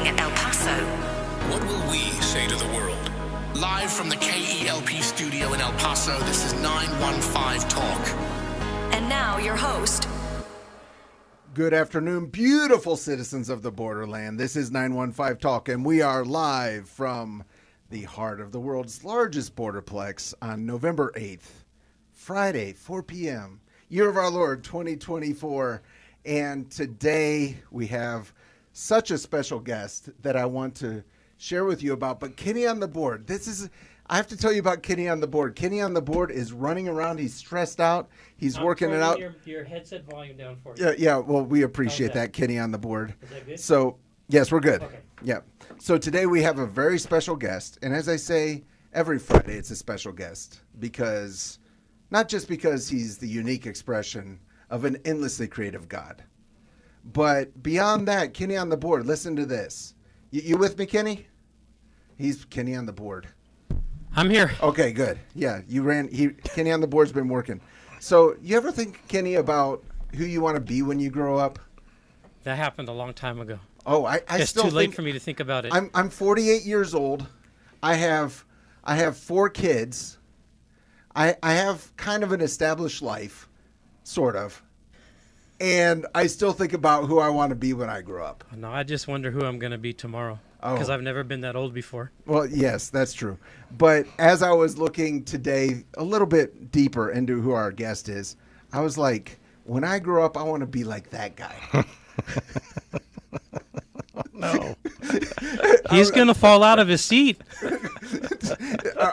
at El Paso. What will we say to the world? Live from the KELP studio in El Paso, this is 915 Talk. And now your host. Good afternoon, beautiful citizens of the borderland. This is 915 Talk, and we are live from the heart of the world's largest borderplex on November 8th, Friday, 4 p.m., year of our Lord, 2024. And today we have such a special guest that I want to share with you about. But Kenny on the board, I have to tell you about Kenny on the board. Kenny on the board is running around. He's stressed out. He's working it out. Your headset volume down for you. Yeah. Well, we appreciate that, Kenny on the board. Is that good? So, yes, we're good. Okay. Yeah. So today we have a very special guest. And as I say, every Friday it's a special guest because, not just because he's the unique expression of an endlessly creative God, but beyond that, Kenny on the board, listen to this. You with me, Kenny? He's Kenny on the board. I'm here. Okay, good. Yeah, Kenny on the board's been working. So you ever think, Kenny, about who you want to be when you grow up? That happened a long time ago. Oh, I it's still too late think, for me to think about it. I'm 48 years old. I have 4 kids. I have kind of an established life, sort of. And I still think about who I want to be when I grow up. No, I just wonder who I'm going to be tomorrow. Oh. Because I've never been that old before. Well, yes, that's true. But as I was looking today a little bit deeper into who our guest is, I was like, when I grow up, I want to be like that guy. No. He's going to fall out of his seat.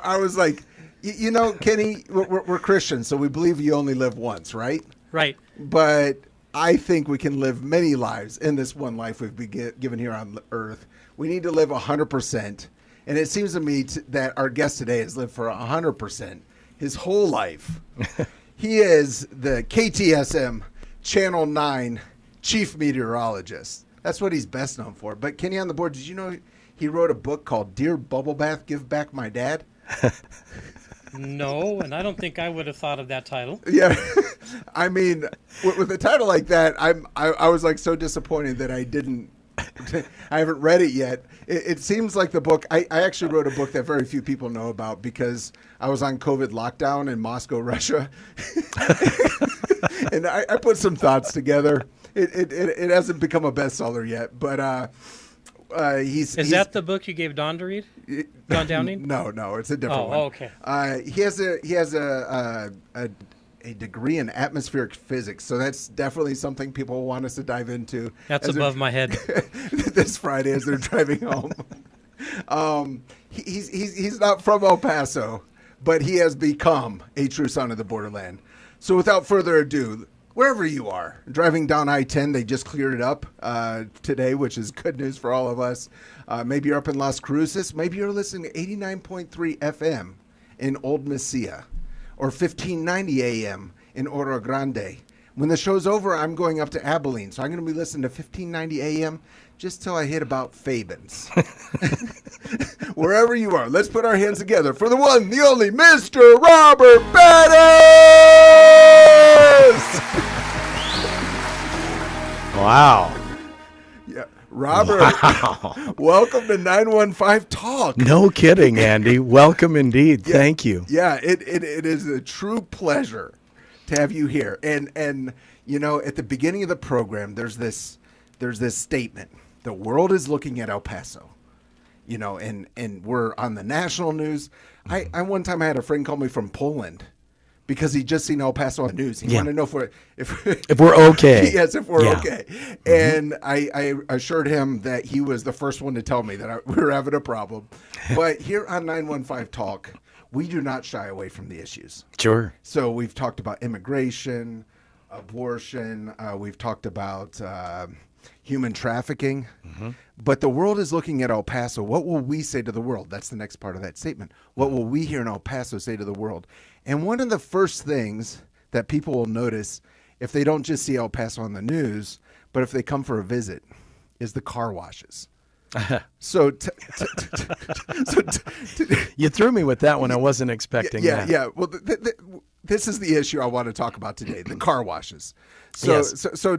I was like, you know, Kenny, we're Christians, so we believe you only live once, right? Right. But I think we can live many lives in this one life we've been given here on earth. We need to live 100%. And it seems to me that our guest today has lived for 100% his whole life. He is the KTSM Channel 9 Chief Meteorologist. That's what he's best known for. But Kenny on the board, did you know he wrote a book called Dear Bubble Bath, Give Back My Dad? No, and I don't think I would have thought of that title. Yeah. I mean, with a title like that, I was like so disappointed that I haven't read it yet. It seems like the book, I actually wrote a book that very few people know about because I was on COVID lockdown in Moscow, Russia. And I put some thoughts together. It hasn't become a bestseller yet, but Is that the book you gave Don to read? Don Downing? No, it's a different one. Oh, okay. He has a degree in atmospheric physics, so that's definitely something people want us to dive into. That's above my head. This Friday as they're driving home. He's not from El Paso, but he has become a true son of the borderland. So without further ado, wherever you are, driving down I-10, they just cleared it up today, which is good news for all of us. Maybe you're up in Las Cruces. Maybe you're listening to 89.3 FM in Old Mesilla or 1590 AM in Oro Grande. When the show's over, I'm going up to Abilene, so I'm going to be listening to 1590 AM just till I hit about Fabens. Wherever you are, let's put our hands together for the one, the only, Mr. Robert Bettis! Wow. Yeah, Robert, Wow. Welcome to 915 Talk. No kidding, Andy. Welcome indeed. Yeah, Thank you. Yeah, it is a true pleasure to have you here. And you know, at the beginning of the program, there's this statement. The world is looking at El Paso. You know, and we're on the national news. I one time I had a friend call me from Poland because he just seen El Paso on the news. He wanted to know if we're okay. Yes, if we're Yeah. okay. And I assured him that he was the first one to tell me that we were having a problem. But here on 915 Talk, we do not shy away from the issues. Sure. So we've talked about immigration, abortion. We've talked about human trafficking. Mm-hmm. But the world is looking at El Paso. What will we say to the world? That's the next part of that statement. What will we here in El Paso say to the world? And one of the first things that people will notice if they don't just see El Paso on the news, but if they come for a visit, is the car washes. So, You threw me with that one. I wasn't expecting that. yeah. Well, this is the issue I want to talk about today: the car washes. So, Yes. so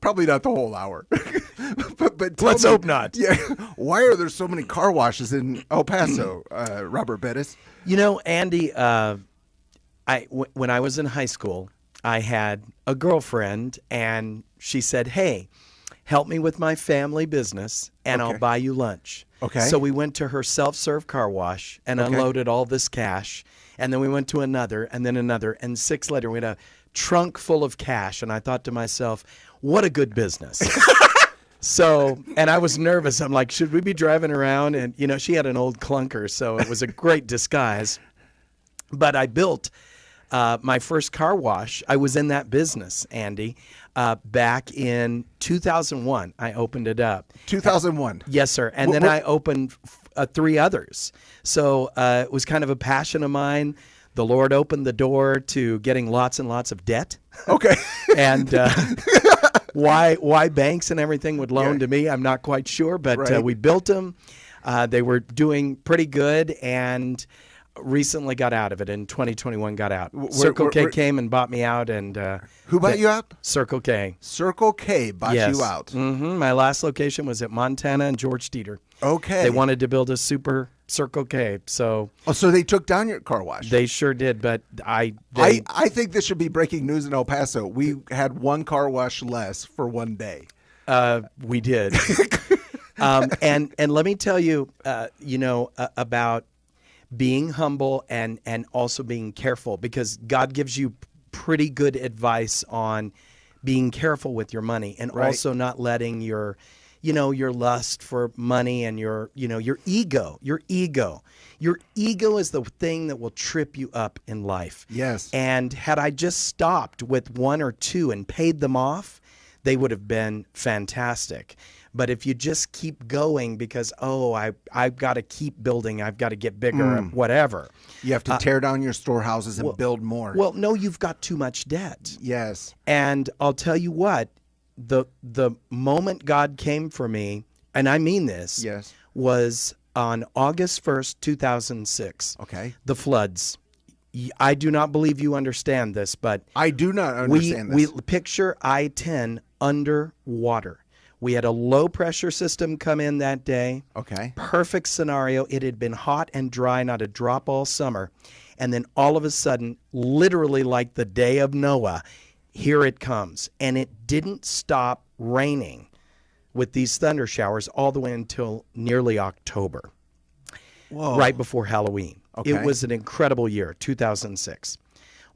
probably not the whole hour, but tell Let's me, hope not. Yeah, why are there so many car washes in El Paso, Robert Bettis? You know, Andy, when I was in high school, I had a girlfriend, and she said, "Hey, help me with my family business, and I'll Okay. buy you lunch." Okay. So we went to her self-serve car wash and unloaded all this cash, and then we went to another, and then another, and 6 later we had a trunk full of cash, and I thought to myself, "What a good business." So, and I was nervous. I'm like, should we be driving around? And, you know, she had an old clunker, so it was a great disguise. But I built my first car wash. I was in that business, Andy, back in 2001. I opened it up. 2001. Yes, sir. And then I opened 3 others. So it was kind of a passion of mine. The Lord opened the door to getting lots and lots of debt. Okay. And why banks and everything would loan Yeah. to me, I'm not quite sure. But Right. we built them. They were doing pretty good, and recently got out of it. In 2021, got out. Circle K came and bought me out. And Who bought you out? Circle K. Circle K bought Yes. you out. My last location was at Montana and George Dieter. Okay. They wanted to build a super Circle K, so Oh, so they took down your car wash. they sure did. But I think this should be breaking news in El Paso. We had one car wash less for one day. we did. And let me tell you, about being humble and also being careful, because God gives you pretty good advice on being careful with your money, and Right. also not letting your lust for money and your ego is the thing that will trip you up in life. Yes. And had I just stopped with 1 or 2 and paid them off, they would have been fantastic. But if you just keep going because, I've got to keep building, I've got to get bigger, whatever. You have to tear down your storehouses and build more. Well, no, you've got too much debt. Yes. And I'll tell you what, the moment God came for me, and I mean this, Yes. was on August 1st, 2006. Okay. The floods. I do not believe you understand this, but I do not understand we this. picture I-10 underwater. We had a low pressure system come in that day. Okay. Perfect scenario. It had been hot and dry, not a drop all summer. And then all of a sudden, literally like the day of Noah, here it comes. And it didn't stop raining with these thunder showers all the way until nearly October, Whoa. right before Halloween. Okay. It was an incredible year, 2006.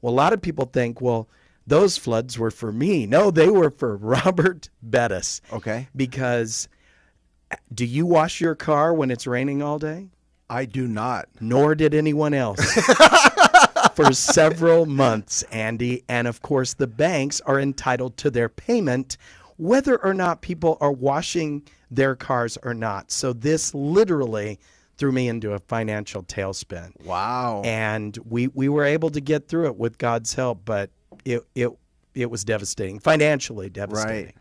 Well, a lot of people think, well, those floods were for me. No, they were for Robert Bettis. Okay. Because do you wash your car when it's raining all day? I do not. Nor did anyone else. For several months, Andy. And of course, the banks are entitled to their payment whether or not people are washing their cars or not. So this literally threw me into a financial tailspin. Wow. And we were able to get through it with God's help, but it was devastating, financially devastating. Right.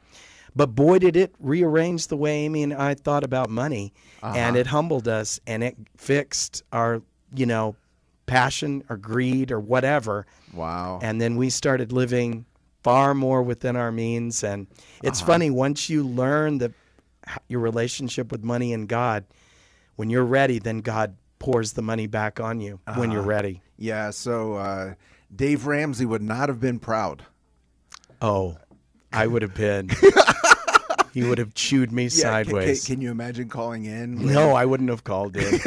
But boy, did it rearrange the way Amy and I thought about money, and it humbled us, and it fixed our, passion or greed or whatever. Wow. And then we started living far more within our means. And it's funny, once you learn your relationship with money and God, when you're ready, then God pours the money back on you when you're ready. Yeah. So Dave Ramsey would not have been proud. Oh, I would have been. He would have chewed me Yeah, sideways. Can you imagine calling in? No, I wouldn't have called in.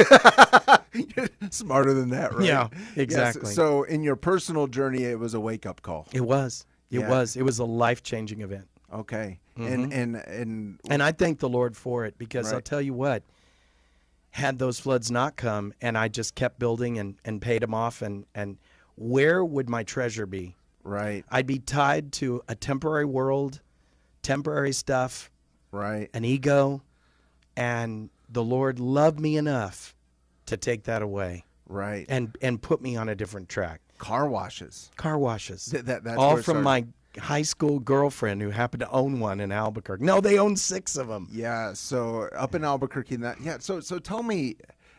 Smarter than that, right? Yeah, Yes, exactly. so in your personal journey, it was a wake-up call. It was. It Yeah. was. It was a life-changing event. Okay. Mm-hmm. And I thank the Lord for it, because I'll Right. tell you what, had those floods not come and I just kept building and paid them off, and where would my treasure be? right, I'd be tied to a temporary world, temporary stuff, right. an ego, and the Lord loved me enough to take that away Right. and put me on a different track. Car washes. Car washes. That's all where it from started. my high school girlfriend who happened to own one in Albuquerque. No, they own 6 of them. Yeah, so up in Albuquerque, so tell me,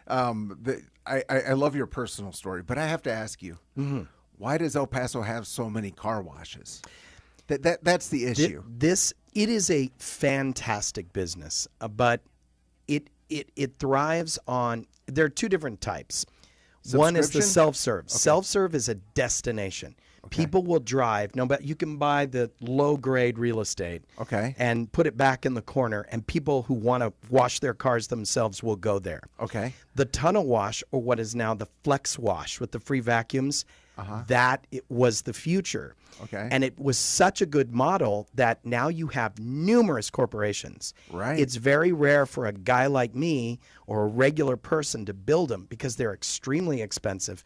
I love your personal story, but I have to ask you, why does El Paso have so many car washes? That's the issue. It is a fantastic business, but it thrives on. There are 2 different types. One is the self-serve. Okay. Self-serve is a destination. Okay. People will drive. No, but you can buy the low-grade real estate. Okay. And put it back in the corner, and people who want to wash their cars themselves will go there. Okay. The tunnel wash, or what is now the flex wash with the free vacuums, that it was the future. Okay. And it was such a good model that now you have numerous corporations. Right. It's very rare for a guy like me or a regular person to build them because they're extremely expensive.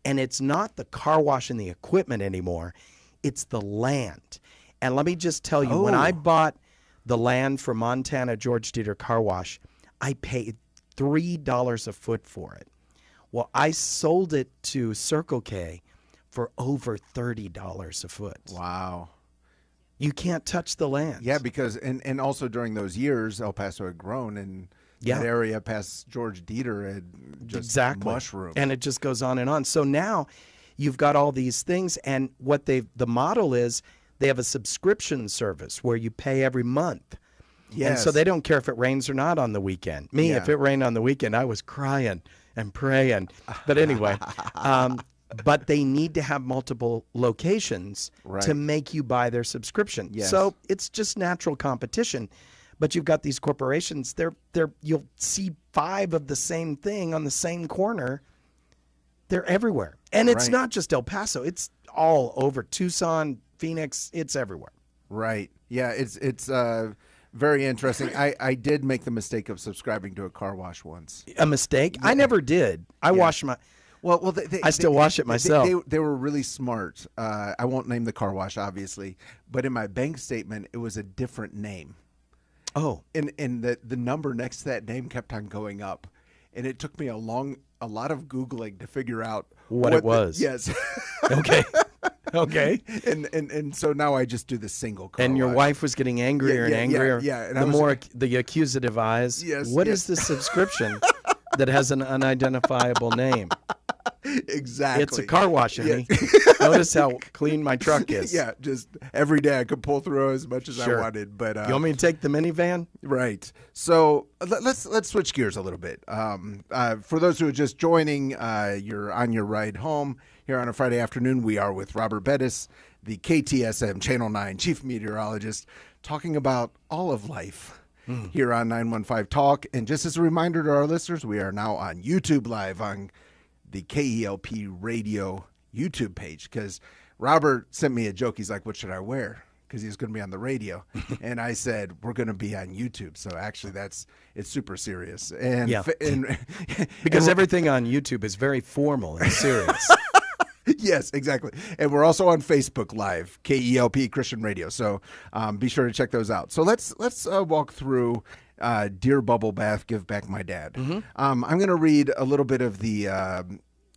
And it's not the car wash and the equipment anymore. It's the land. And let me just tell you, when I bought the land for Montana George Dieter Car Wash, I paid $3 a foot for it. Well, I sold it to Circle K for over $30 a foot. Wow. You can't touch the land. Yeah, because and also during those years, El Paso had grown, and that area past George Dieter had just mushroomed. And it just goes on and on. So now you've got all these things, and what the model is, they have a subscription service where you pay every month. Yes. And so they don't care if it rains or not on the weekend. Me, if it rained on the weekend, I was crying and praying. But anyway, but they need to have multiple locations to make you buy their subscription. Yes. So it's just natural competition. But you've got these corporations, you'll see 5 of the same thing on the same corner. They're everywhere. And it's not just El Paso. It's all over Tucson, Phoenix. It's everywhere. Right. Yeah, it's very interesting. I did make the mistake of subscribing to a car wash once. A mistake? Yeah. I never did. I wash my... Well, I still wash it myself. They were really smart. I won't name the car wash, obviously, but in my bank statement, it was a different name. Oh. And the number next to that name kept on going up, and it took me a lot of Googling to figure out what it was. Yes. Okay. Okay. And so now I just do the single car And your wash. Wife was getting angrier and angrier. Yeah. And the more the accusative eyes. Yes. What is this subscription that has an unidentifiable name? Exactly. It's a car wash, honey. Notice how clean my truck is. Yeah, just every day I could pull through as much as I wanted. But you want me to take the minivan? Right. So let's switch gears a little bit. For those who are just joining, you're on your ride home here on a Friday afternoon. We are with Robert Bettis, the KTSM Channel 9 Chief Meteorologist, talking about all of life here on 915 Talk. And just as a reminder to our listeners, we are now on YouTube Live on the KELP Radio YouTube page, because Robert sent me a joke. He's like, what should I wear? Because he's going to be on the radio. And I said, we're going to be on YouTube. So actually it's super serious. And, because everything on YouTube is very formal and serious. Yes, exactly. And we're also on Facebook Live, KELP Christian Radio. So be sure to check those out. So let's walk through Dear Bubble Bath, Give Back My Dad. I'm going to read a little bit of the,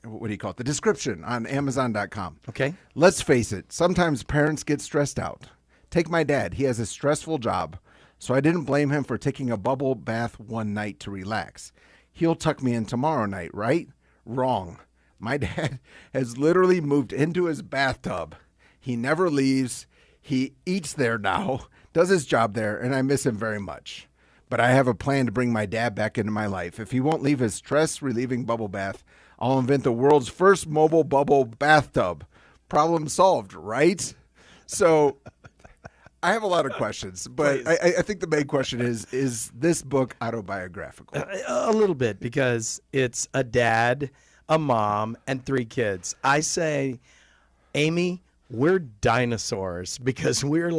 what do you call it? The description on Amazon.com. Okay. Let's face it. Sometimes parents get stressed out. Take my dad. He has a stressful job, so I didn't blame him for taking a bubble bath one night to relax. He'll tuck me in tomorrow night, right? Wrong. My dad has literally moved into his bathtub. He never leaves. He eats there now, does his job there, and I miss him very much. But I have a plan to bring my dad back into my life. If he won't leave his stress-relieving bubble bath, I'll invent the world's first mobile bubble bathtub. Problem solved, right? So I have a lot of questions, but I think the main question is this book autobiographical? A little bit, because it's a dad, a mom, and 3 kids. I say, Amy, we're dinosaurs, because we're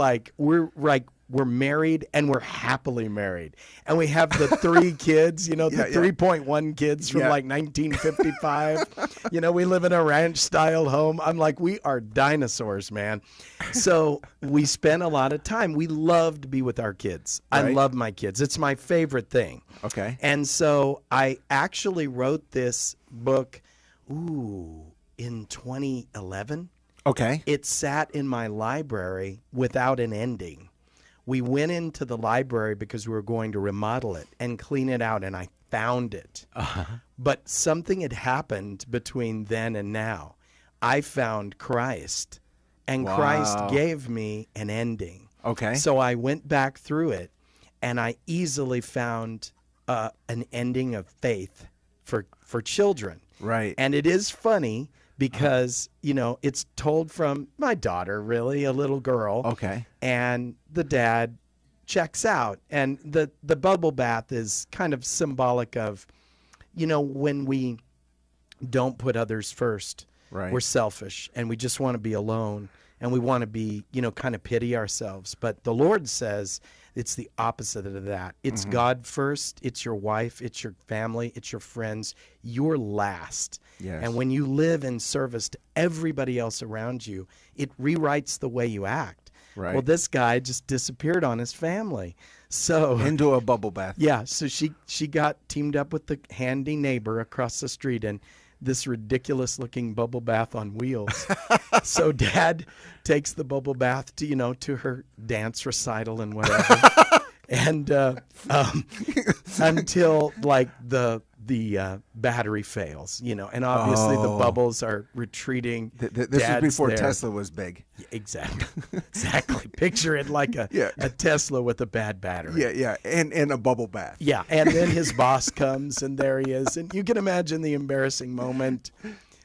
married, and we're happily married. And we have the 3 kids, the 3.1 kids from like 1955. We live in a ranch style home. I'm like, we are dinosaurs, man. So we spend a lot of time. We love to be with our kids. Right. I love my kids. It's my favorite thing. Okay. And so I actually wrote this book, in 2011. Okay. It sat in my library without an ending. We went into the library because we were going to remodel it and clean it out, and I found it. But something had happened between then and now. I found Christ, and Christ gave me an ending. Okay. So I went back through it, and I easily found an ending of faith for children. Right. And it is funny because, it's told from my daughter, really, a little girl. Okay. And the dad checks out. And the bubble bath is kind of symbolic of, when we don't put others first, Right. we're selfish and we just want to be alone and we want to be, kind of pity ourselves. But the Lord says it's the opposite of that. It's God first, it's your wife, it's your family, it's your friends. You're last. Yes. And when you live in service to everybody else around you, it rewrites the way you act. Right. Well, this guy just disappeared on his family. So Into a bubble bath. yeah, so she got teamed up with the handy neighbor across the street and this ridiculous looking bubble bath on wheels. So Dad takes the bubble bath to, to her dance recital and whatever. And until like the battery fails, and obviously the bubbles are retreating. This Dad's was before there. Tesla was big. Exactly. Picture it like a Tesla with a bad battery. Yeah. And a bubble bath. Yeah, and then his boss comes, and there he is, and you can imagine the embarrassing moment.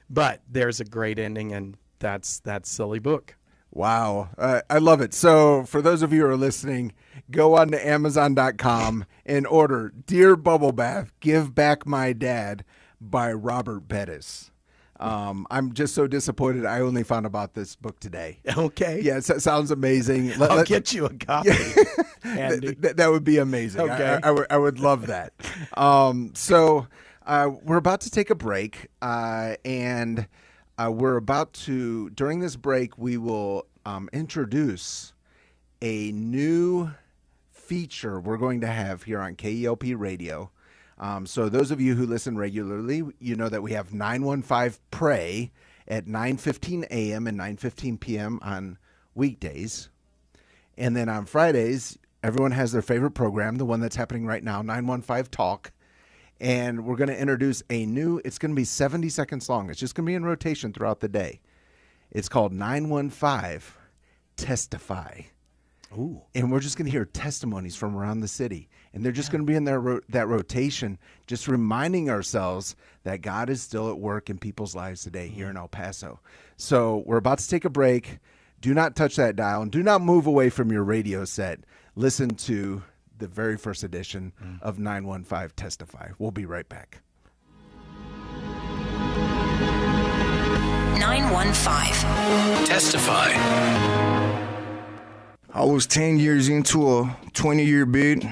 But there's a great ending, and that's that silly book. Wow. I love it. So for those of you who are listening, go on to Amazon.com and order Dear Bubble Bath, Give Back My Dad by Robert Bettis. I'm just so disappointed I only found about this book today. Okay. Yes, that sounds amazing. I'll get you a copy. Andy. That would be amazing. Okay. I would love that. So we're about to take a break, and we're about to, during this break, we will introduce a new feature we're going to have here on KELP Radio. So those of you who listen regularly, you know that we have 915 Pray at 9:15 a.m. and 9:15 p.m. on weekdays. And then on Fridays, everyone has their favorite program, the one that's happening right now, 915 Talk. And we're going to introduce a new, it's going to be 70 seconds long. It's just going to be in rotation throughout the day. It's called 915 Testify. Ooh. And we're just going to hear testimonies from around the city. And they're just going to be in that rotation, just reminding ourselves that God is still at work in people's lives today here in El Paso. So we're about to take a break. Do not touch that dial and do not move away from your radio set. Listen to the very first edition of 915 Testify. We'll be right back. 915. Testify. I was 10 years into a 20-year bid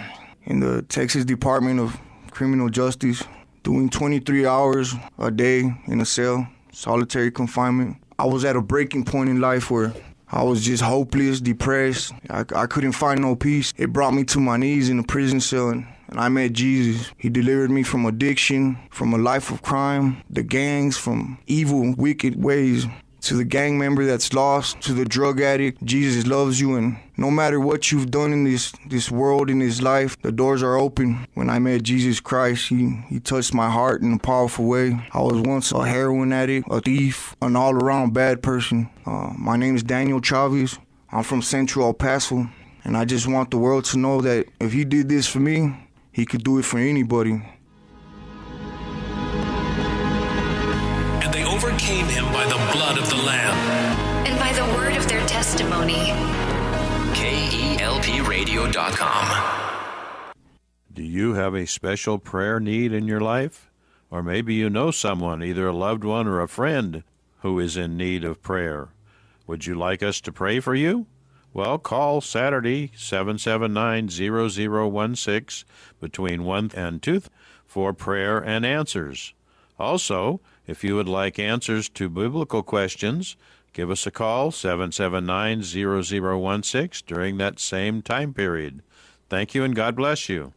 in the Texas Department of Criminal Justice, doing 23 hours a day in a cell, solitary confinement. I was at a breaking point in life where I was just hopeless, depressed. I couldn't find no peace. It brought me to my knees in a prison cell, and I met Jesus. He delivered me from addiction, from a life of crime, the gangs, from evil, wicked ways. To the gang member that's lost, to the drug addict, Jesus loves you, and no matter what you've done in this world, in this life, the doors are open. When I met Jesus Christ, he touched my heart in a powerful way. I was once a heroin addict, a thief, an all-around bad person. My name is Daniel Chavez. I'm from Central El Paso, and I just want the world to know that if he did this for me, he could do it for anybody. And they overcame him by the blood of the Lamb. And by the word of their testimony. KELPradio.com. Do you have a special prayer need in your life? Or maybe you know someone, either a loved one or a friend, who is in need of prayer. Would you like us to pray for you? Well, call Saturday, 779-0016, between 1 and 2 for prayer and answers. Also, if you would like answers to biblical questions, give us a call, 779-0016, during that same time period. Thank you, and God bless you.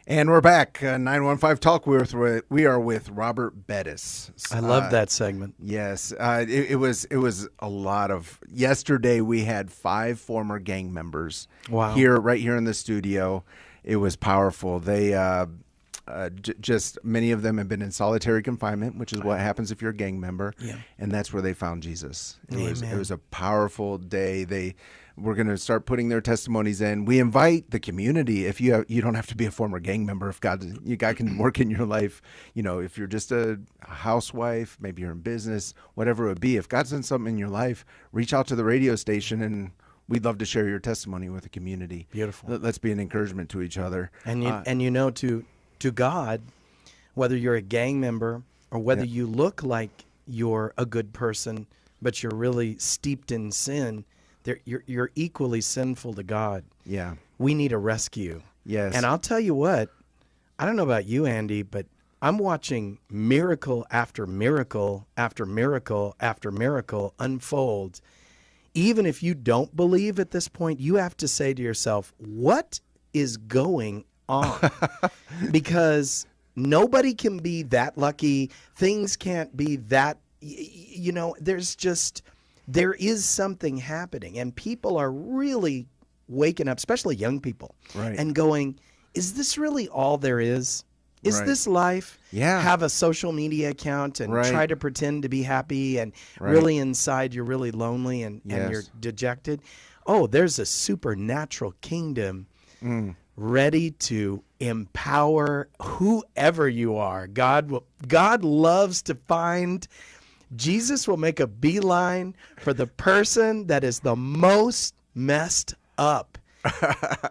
And we're back. 915 Talk. We are with Robert Bettis. I love that segment. Yes, it was a lot of. Yesterday we had 5 former gang members. Wow. Right here in the studio. It was powerful. They just many of them have been in solitary confinement, which is what happens if you're a gang member. Yeah. And that's where they found Jesus. It Amen. was a powerful day. We're going to start putting their testimonies in. We invite the community. If you don't have to be a former gang member. If God can work in your life, if you're just a housewife, maybe you're in business, whatever it would be. If God's done something in your life, reach out to the radio station, and we'd love to share your testimony with the community. Beautiful. Let's be an encouragement to each other. And to God, whether you're a gang member or whether you look like you're a good person, but you're really steeped in sin, you're equally sinful to God. Yeah. We need a rescue. Yes. And I'll tell you what, I don't know about you, Andy, but I'm watching miracle after miracle after miracle after miracle unfold. Even if you don't believe at this point, you have to say to yourself, what is going on? Because nobody can be that lucky. Things can't be that, there is something happening, and people are really waking up, especially young people, right, and going, is this really all there is? Is right. this life? Yeah. Have a social media account and right. try to pretend to be happy, and right. really inside you're really lonely and you're dejected. Oh, there's a supernatural kingdom ready to empower whoever you are. God loves to find. Jesus will make a beeline for the person that is the most messed up,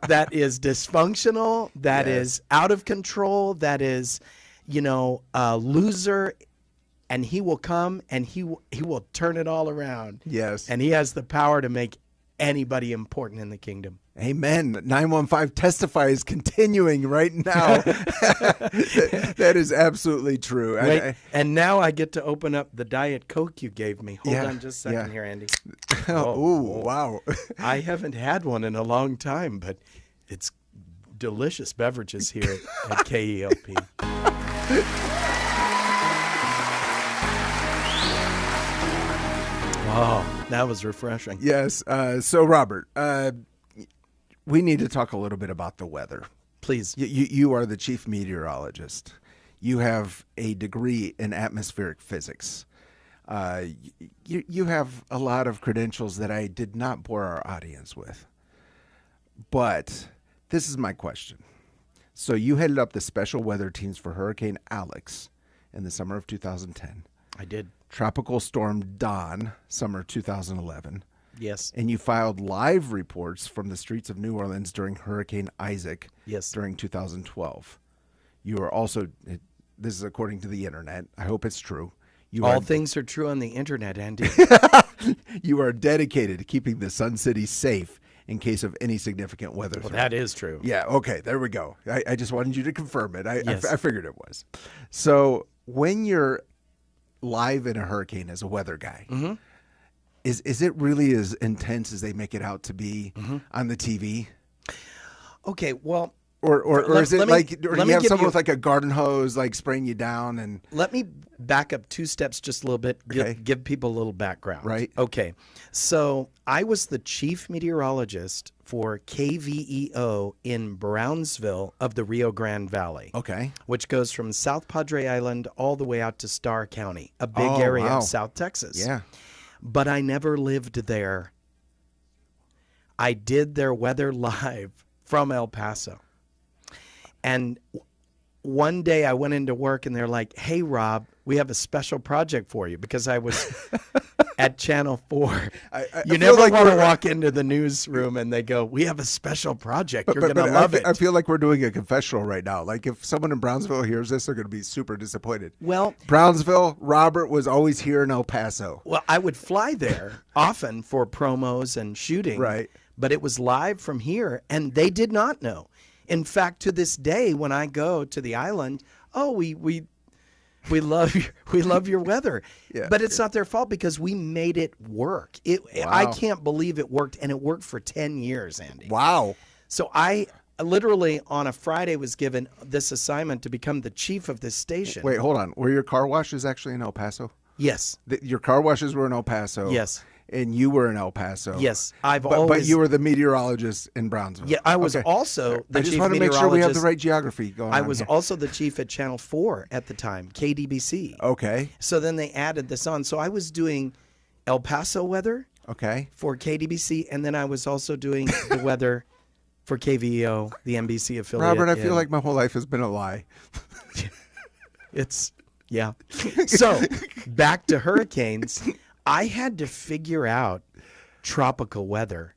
that is dysfunctional, that is out of control, that is, a loser, and he will come and he will turn it all around. Yes. And he has the power to make anybody important in the kingdom. Amen. 915 Testify is continuing right now. That is absolutely true. Wait, and now I get to open up the Diet Coke you gave me. Hold on just a second here, Andy. Wow. I haven't had one in a long time, but it's delicious beverages here at KELP. Wow, that was refreshing. Yes. So, Robert, we need to talk a little bit about the weather. Please. You are the chief meteorologist. You have a degree in atmospheric physics. You have a lot of credentials that I did not bore our audience with. But this is my question. So you headed up the special weather teams for Hurricane Alex in the summer of 2010. I did. Tropical Storm Don, summer 2011. Yes. And you filed live reports from the streets of New Orleans during Hurricane Isaac during 2012. You are also, this is according to the internet, I hope it's true. All things are true on the internet, Andy. You are dedicated to keeping the Sun City safe in case of any significant weather threat. That is true. Yeah, okay, there we go. I just wanted you to confirm it. Yes. I figured it was. So when you're live in a hurricane as a weather guy, is it really as intense as they make it out to be on the TV? Okay, well, or is it do you have someone with like a garden hose like spraying you down? And let me back up 2 steps just a little bit, give people a little background. Right. Okay, so I was the chief meteorologist for KVEO in Brownsville of the Rio Grande Valley. Okay. Which goes from South Padre Island all the way out to Starr County, a big area of South Texas. Yeah. But I never lived there. I did their weather live from El Paso. And one day I went into work and they're like, hey, Rob, we have a special project for you, because I was at Channel 4. You never want to walk into the newsroom and they go, we have a special project. You're going to love it. I feel like we're doing a confessional right now. Like if someone in Brownsville hears this, they're going to be super disappointed. Well, Brownsville, Robert was always here in El Paso. Well, I would fly there often for promos and shooting. Right. But it was live from here, and they did not know. In fact, to this day, when I go to the island, we love your weather. Yeah. But it's not their fault, because we made it work. I can't believe it worked, and it worked for 10 years, Andy. Wow. So I literally on a Friday was given this assignment to become the chief of this station. Wait, hold on. Were your car washes actually in El Paso? Yes. Your car washes were in El Paso. Yes. And you were in El Paso. Yes. But you were the meteorologist in Brownsville. Yeah, I was also the I just chief want to make sure we have the meteorologist. right geography going on. I was here. also the chief at Channel 4 at the time, KDBC. Okay. So then they added this on. So I was doing El Paso weather Okay. for KDBC, and then I was also doing the weather for KVEO, the NBC affiliate. Robert, I feel in- like my whole life has been a lie. It's, yeah. So back to hurricanes. I had to figure out tropical weather.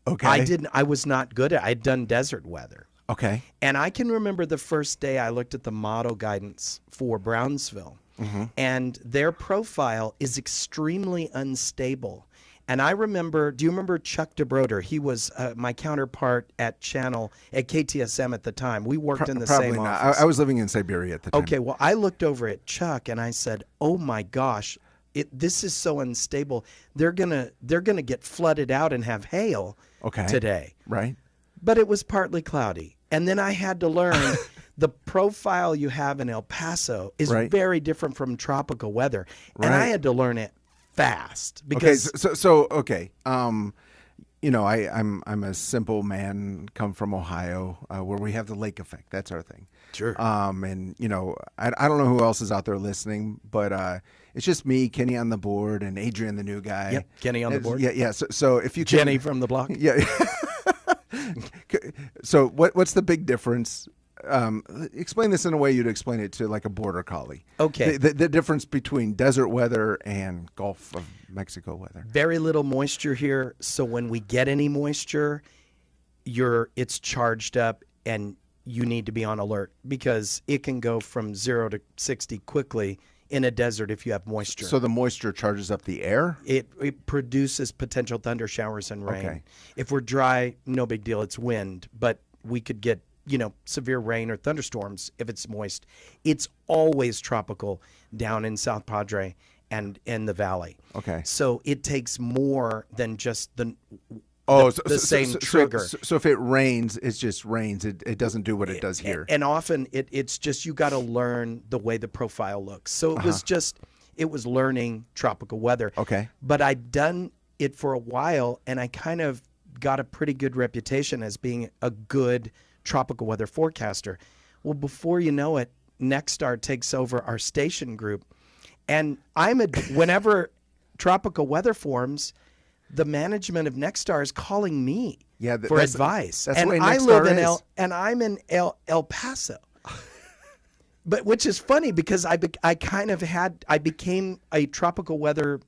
Okay. I was not good at it. I'd done desert weather. Okay. And I can remember the first day I looked at the model guidance for Brownsville, and their profile is extremely unstable. And I remember, do you remember Chuck DeBroder? He was my counterpart at KTSM at the time. We worked in the Probably same not. office. I was living in Siberia at the time. Okay, well, I looked over at Chuck and I said, "Oh my gosh, this is so unstable. They're gonna get flooded out and have hail today." Right. But it was partly cloudy, and then I had to learn the profile you have in El Paso is Right. very different from tropical weather, and I Right. had to learn it fast Okay. because So okay. You know, I'm a simple man, come from Ohio, where we have the lake effect. That's our thing. Sure. And you know, I don't know who else is out there listening, but it's just me, Kenny on the board, and Adrian, the new guy. Yep, Kenny on the board. Yeah. So if you can, Jenny from the block. Yeah. So what's the big difference? Explain this in a way you'd explain it to like a border collie. Okay. The difference between desert weather and Gulf of Mexico weather. Very little moisture here, so when we get any moisture, it's charged up and you need to be on alert because it can go from 0 to 60 quickly in a desert if you have moisture. So the moisture charges up the air? It produces potential thunder showers and rain. Okay. If we're dry, no big deal, it's wind, but we could get severe rain or thunderstorms if it's moist. It's always tropical down in South Padre and in the valley. Okay. So it takes more than just the same so, trigger. So if it rains, it just rains. It doesn't do what it does here. And often it's just you got to learn the way the profile looks. So it was learning tropical weather. Okay. But I'd done it for a while, and I kind of got a pretty good reputation as being a good tropical weather forecaster. Well, before you know it, Nexstar takes over our station group, and whenever tropical weather forms, the management of Nexstar is calling me for advice. That's and the way I Nexstar live in is. I'm in El Paso. But which is funny because I became a tropical weather,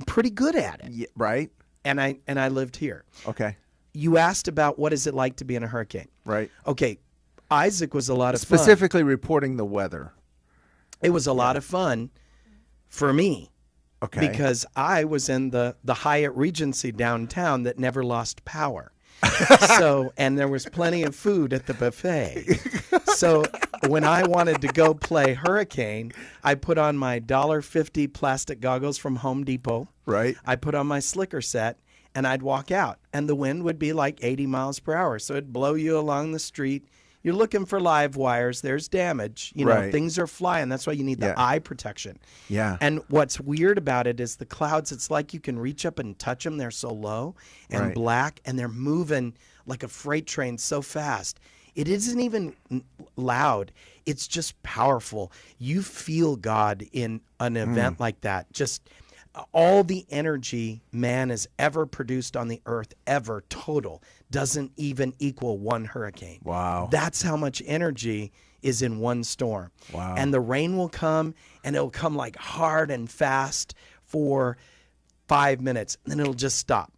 pretty good at it. Yeah, right? And I lived here. Okay. You asked about what is it like to be in a hurricane. Right. Okay. Isaac was a lot of fun. Specifically reporting the weather. It was a lot of fun for me. Okay. Because I was in the Hyatt Regency downtown that never lost power. And there was plenty of food at the buffet. So when I wanted to go play hurricane, I put on my $1.50 plastic goggles from Home Depot. Right. I put on my slicker set, and I'd walk out, and the wind would be like 80 miles per hour. So it'd blow you along the street. You're looking for live wires. There's damage. Right. Things are flying. That's why you need the eye protection. Yeah. And what's weird about it is the clouds, it's like you can reach up and touch them. They're so low and black, and they're moving like a freight train so fast. It isn't even loud. It's just powerful. You feel God in an event like that. Just all the energy man has ever produced on the earth, ever, total, doesn't even equal one hurricane. Wow. That's how much energy is in one storm. Wow. And the rain will come, and it'll come like hard and fast for 5 minutes, and then it'll just stop.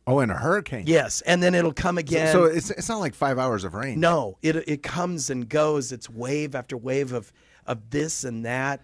Oh, in a hurricane. Yes, and then it'll come again. So it's not like 5 hours of rain. No, it comes and goes. It's wave after wave of this and that.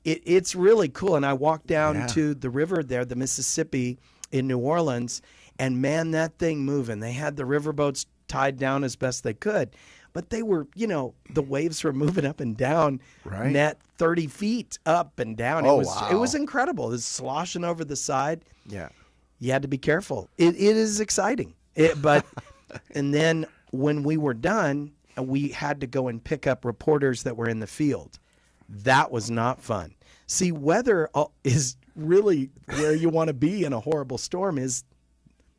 It's really cool. And I walked down to the river there, the Mississippi in New Orleans, and man, that thing moving. They had the riverboats tied down as best they could, but they were, the waves were moving up and down, net 30 feet up and down. Oh, It was incredible. It was sloshing over the side. Yeah. You had to be careful. It is exciting. And then when we were done, we had to go and pick up reporters that were in the field. That was not fun. See, weather is really where you want to be in a horrible storm is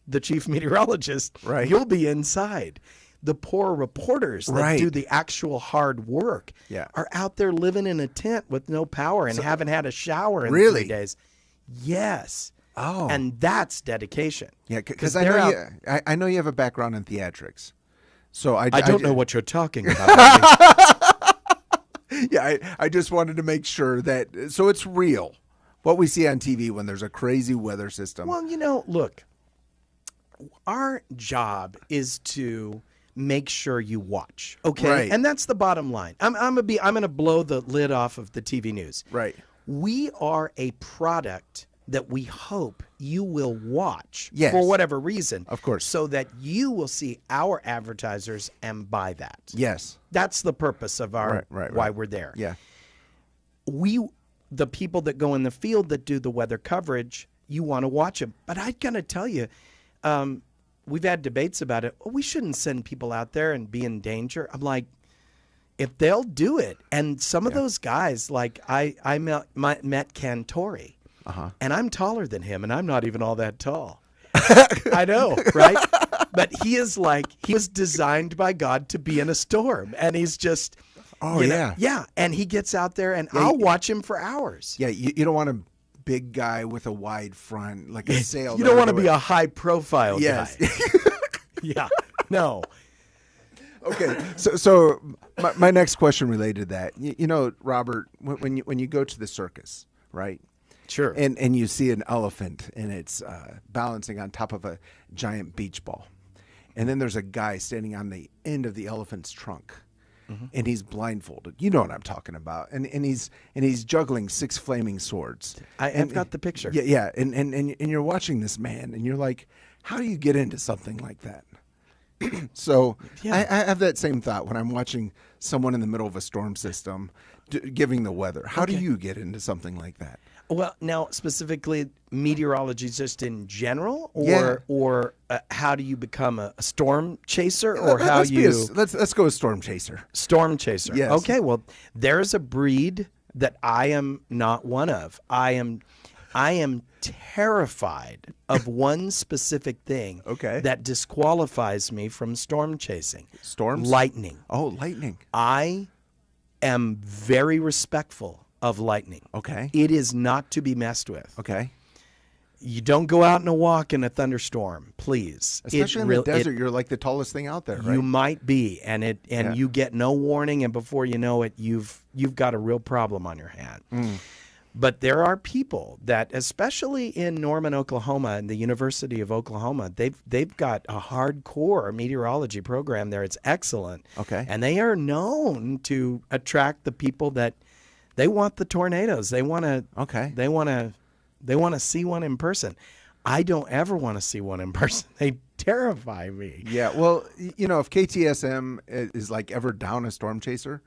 the chief meteorologist. Right. You'll be inside. The poor reporters that Right. do the actual hard work are out there living in a tent with no power and haven't had a shower in Really? 3 days. Yes. Oh. And that's dedication. Yeah, because they're out. I know you have a background in theatrics. So I don't know what you're talking about. Yeah, I just wanted to make sure that, so it's real. What we see on TV when there's a crazy weather system. Well, look, our job is to make sure you watch, okay? Right. And that's the bottom line. I'm gonna blow the lid off of the TV news. Right. We are a product that we hope you will watch Yes. for whatever reason. Of course. So that you will see our advertisers and buy that. Yes. That's the purpose of our Right. why we're there. Yeah. The people that go in the field that do the weather coverage, you want to watch them. But I'm going to tell you, we've had debates about it. Oh, we shouldn't send people out there and be in danger. I'm like, if they'll do it. And some of those guys, like I met Cantori, and I'm taller than him, and I'm not even all that tall. I know, right? But he was designed by God to be in a storm, and he's just... Oh, yeah. Yeah, and he gets out there, and I'll watch him for hours. Yeah, you don't want a big guy with a wide front, like a sail. You don't want to be a high-profile guy. Yeah, no. Okay, so my next question related to that. You know, Robert, when you go to the circus, right? Sure. And you see an elephant, and it's balancing on top of a giant beach ball. And then there's a guy standing on the end of the elephant's trunk. And he's blindfolded. You know what I'm talking about. And he's juggling 6 flaming swords. I've got the picture. Yeah. And you're watching this man, and you're like, how do you get into something like that? So I have that same thought when I'm watching someone in the middle of a storm system giving the weather. How do you get into something like that? Well, now specifically meteorology just in general, Yeah. or how do you become a storm chaser, or how let's you let's go with storm chaser. storm chaser? Yes. Okay. Well, there's a breed that I am not one of. I am terrified of one specific thing. Okay. That disqualifies me from storm chasing. Storms? Lightning. Oh, lightning. I am very respectful of lightning. Okay. It is not to be messed with. Okay. You don't go out in a walk in a thunderstorm, please. Especially in the desert, you're like the tallest thing out there, right? You might be, and you get no warning, and before you know it, you've got a real problem on your hand. But there are people that, especially in Norman, Oklahoma, and the University of Oklahoma, they've got a hardcore meteorology program there. It's excellent. Okay. And they are known to attract the people that they want the tornadoes. They want to. Okay. They want to see one in person. I don't ever want to see one in person. They terrify me. Yeah, well, you know, if KTSM is like ever down a storm chaser,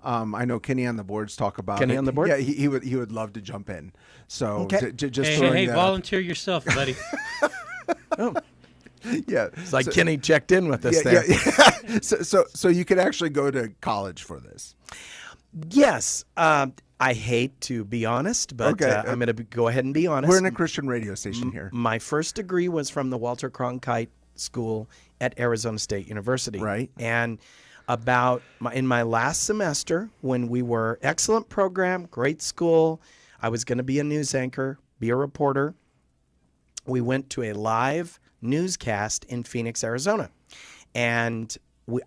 I know Kenny on the boards talk about Kenny it. on the board? Yeah, he would love to jump in. So Okay. just Hey, throwing hey, that volunteer yourself, buddy. out. Yeah, It's like Kenny checked in with us there. yeah. So you could actually go to college for this. Yes. I hate to be honest, but Okay. I'm going to go ahead and be honest. We're in a Christian radio station here. My first degree was from the Walter Cronkite School at Arizona State University. Right. And in my last semester, when we were excellent program, great school, I was going to be a news anchor, be a reporter. We went to a live newscast in Phoenix, Arizona. And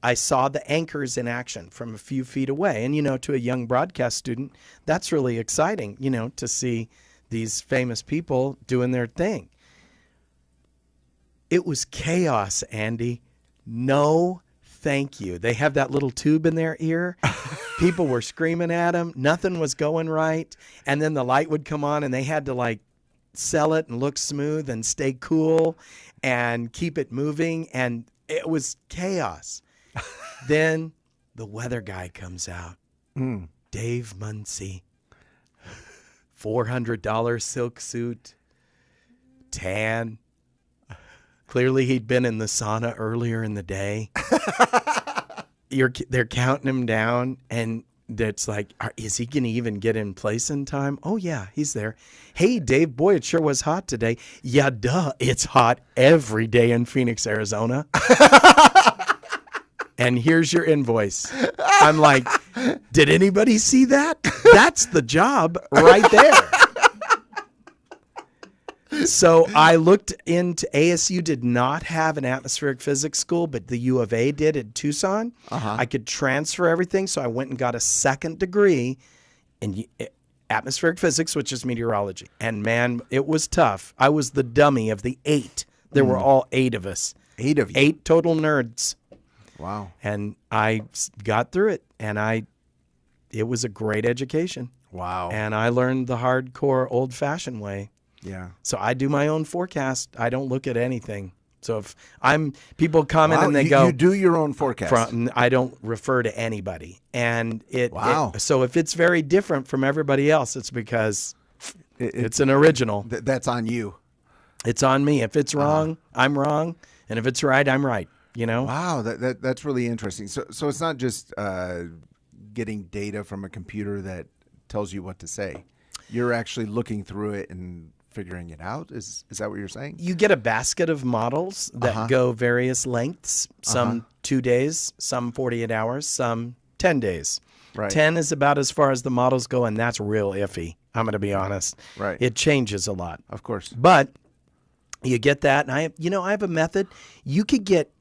I saw the anchors in action from a few feet away. And, to a young broadcast student, that's really exciting, to see these famous people doing their thing. It was chaos, Andy. No, thank you. They have that little tube in their ear. People were screaming at them. Nothing was going right. And then the light would come on and they had to sell it and look smooth and stay cool and keep it moving. And it was chaos. Then the weather guy comes out. Dave Muncie. $400 silk suit. Tan. Clearly, he'd been in the sauna earlier in the day. They're counting him down, and it's like, is he going to even get in place in time? Oh, yeah, he's there. Hey, Dave, boy, it sure was hot today. Yeah, duh, it's hot every day in Phoenix, Arizona. And here's your invoice. I'm like, did anybody see that? That's the job right there. So I looked into ASU did not have an atmospheric physics school, but the U of A did at Tucson. I could transfer everything, so I went and got a second degree in atmospheric physics, which is meteorology. And man, it was tough. I was the dummy of the 8. There were all 8 of us. 8 of you. 8 total nerds. Wow. And I got through it, and it was a great education. Wow. And I learned the hardcore old-fashioned way. Yeah. So I do my own forecast. I don't look at anything. So if people comment and they go, you do your own forecast. I don't refer to anybody. And Wow. So if it's very different from everybody else, it's because it's an original. That's on you. It's on me. If it's wrong, I'm wrong. And if it's right, I'm right. You know? Wow. That's really interesting. So it's not just getting data from a computer that tells you what to say. You're actually looking through it and figuring it out? Is that what you're saying? You get a basket of models that go various lengths, some 2 days, some 48 hours, some 10 days. Right. 10 is about as far as the models go, and that's real iffy. I'm going to be honest. Right. It changes a lot. Of course. But you get that, and I have a method. You could get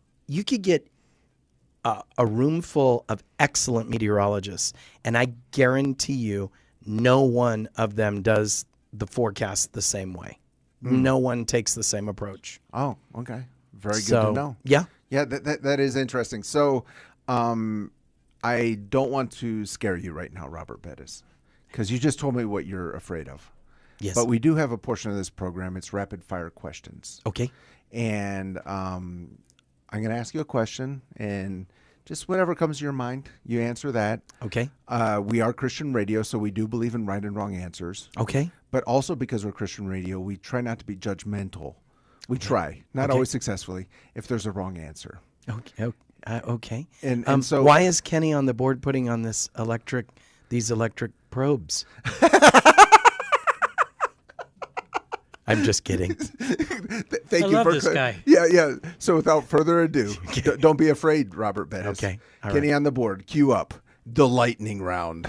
a room full of excellent meteorologists, and I guarantee you no one of them does the forecast the same way. No one takes the same approach. Oh, okay. Very good to know. Yeah. Yeah, that is interesting. So I don't want to scare you right now, Robert Bettis, because you just told me what you're afraid of. Yes. But we do have a portion of this program. It's rapid fire questions. Okay. And I'm going to ask you a question, and just whatever comes to your mind, you answer that. Okay. We are Christian radio, so we do believe in right and wrong answers. Okay. But also because we're Christian radio, we try not to be judgmental. We try, not always successfully, if there's a wrong answer. Okay. Okay. And so, why is Kenny on the board putting on these electric probes? I'm just kidding. Thank I you love for this guy. Yeah. So without further ado, don't be afraid, Robert Bettis. Okay. All Kenny right. on the board. Cue up the lightning round.